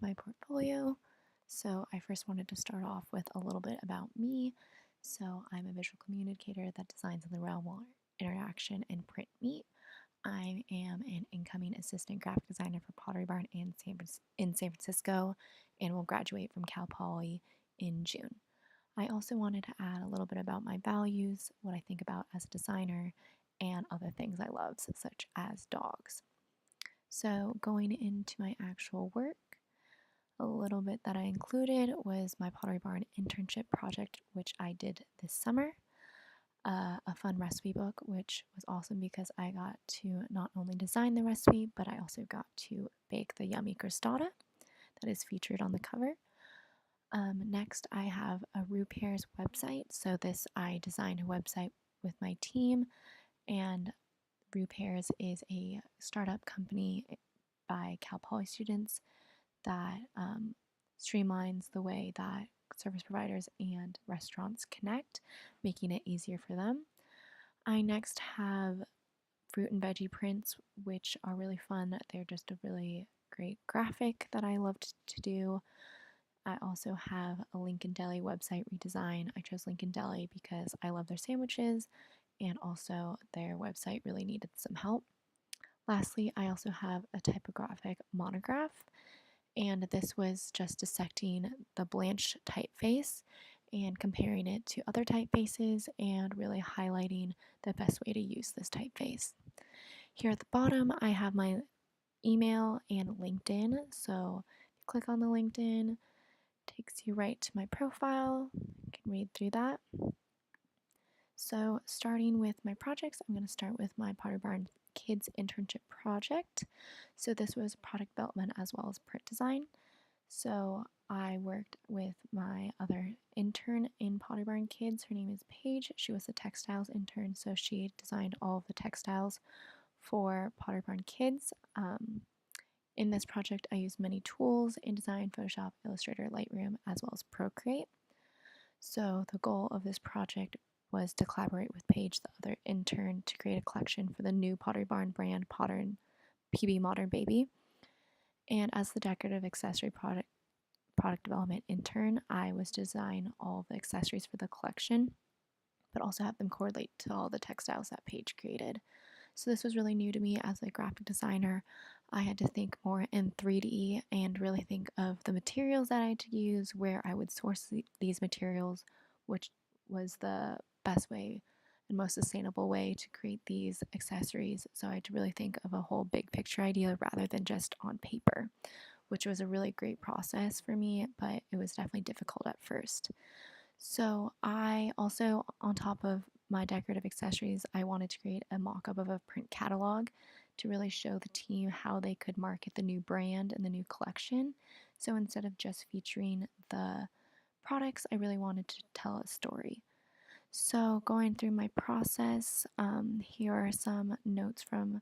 my portfolio. So I first wanted to start off with a little bit about me. So I'm a visual communicator that designs in the realm of interaction and print meet. I am an incoming assistant graphic designer for Pottery Barn in San Francisco and will graduate from Cal Poly in June. I also wanted to add a little bit about my values, what I think about as a designer, and other things I love, such as dogs. So, going into my actual work, a little bit that I included was my Pottery Barn internship project, which I did this summer. A fun recipe book, which was awesome because I got to not only design the recipe, but I also got to bake the yummy crostata that is featured on the cover. Next, I have a Roux Pears website. So this I designed a website with my team, and Roux Pears is a startup company by Cal Poly students that streamlines the way that service providers and restaurants connect, making it easier for them. I next have fruit and veggie prints, which are really fun. They're just a really great graphic that I loved to do. I also have a Lincoln Deli website redesign. I chose Lincoln Deli because I love their sandwiches and also their website really needed some help. Lastly, I also have a typographic monograph, and this was just dissecting the Blanche typeface and comparing it to other typefaces and really highlighting the best way to use this typeface. Here at the bottom, I have my email and LinkedIn. So click on the LinkedIn, takes you right to my profile. You can read through that. So starting with my projects, I'm going to start with my Pottery Barn Kids internship project. So this was product development as well as print design. So I worked with my other intern in Pottery Barn Kids. Her name is Paige. She was the textiles intern, so she designed all of the textiles for Pottery Barn Kids. In this project, I used many tools: InDesign, Photoshop, Illustrator, Lightroom, as well as Procreate. So the goal of this project was to collaborate with Paige, the other intern, to create a collection for the new Pottery Barn brand, PB Modern Baby. And as the decorative accessory product development intern, I was to design all of the accessories for the collection, but also have them correlate to all the textiles that Paige created. So this was really new to me as a graphic designer. I had to think more in 3D and really think of the materials that I had to use, where I would source these materials, which was the best way and most sustainable way to create these accessories. So I had to really think of a whole big picture idea rather than just on paper, which was a really great process for me, but it was definitely difficult at first. So I also, on top of my decorative accessories, I wanted to create a mock-up of a print catalog to really show the team how they could market the new brand and the new collection. So instead of just featuring the products, I really wanted to tell a story. So going through my process, here are some notes from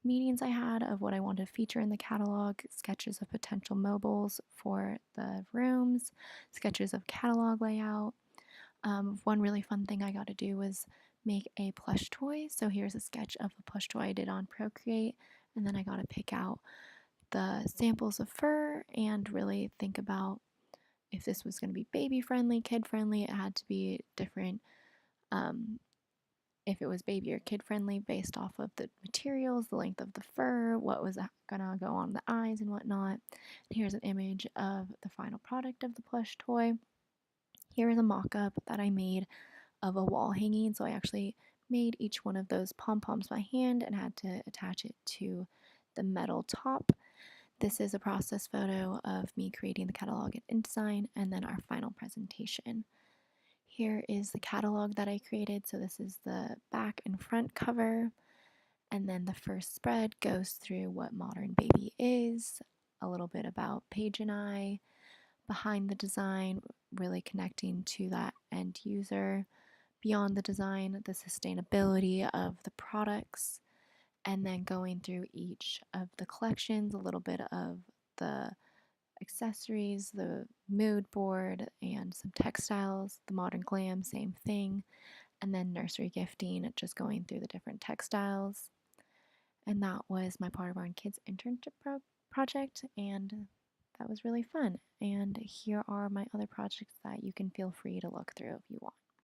meetings I had of what I wanted to feature in the catalog: sketches of potential mobiles for the rooms, sketches of catalog layout. One really fun thing I got to do was make a plush toy. So here's a sketch of a plush toy I did on Procreate, and then I got to pick out the samples of fur and really think about if this was going to be baby friendly, kid friendly. It had to be different. If it was baby or kid friendly based off of the materials, the length of the fur, what was gonna go on the eyes and whatnot. And here's an image of the final product of the plush toy. Here is a mock-up that I made of a wall hanging. So I actually made each one of those pom-poms by hand and had to attach it to the metal top. This is a process photo of me creating the catalog in InDesign and then our final presentation. Here is the catalog that I created. So this is the back and front cover. And then the first spread goes through what Modern Baby is, a little bit about Paige and I, behind the design, really connecting to that end user, beyond the design, the sustainability of the products, and then going through each of the collections, a little bit of the accessories, the mood board, and some textiles. The modern glam, same thing. And then nursery gifting, just going through the different textiles. And that was my Pottery Barn Kids internship project. And that was really fun. And here are my other projects that you can feel free to look through if you want.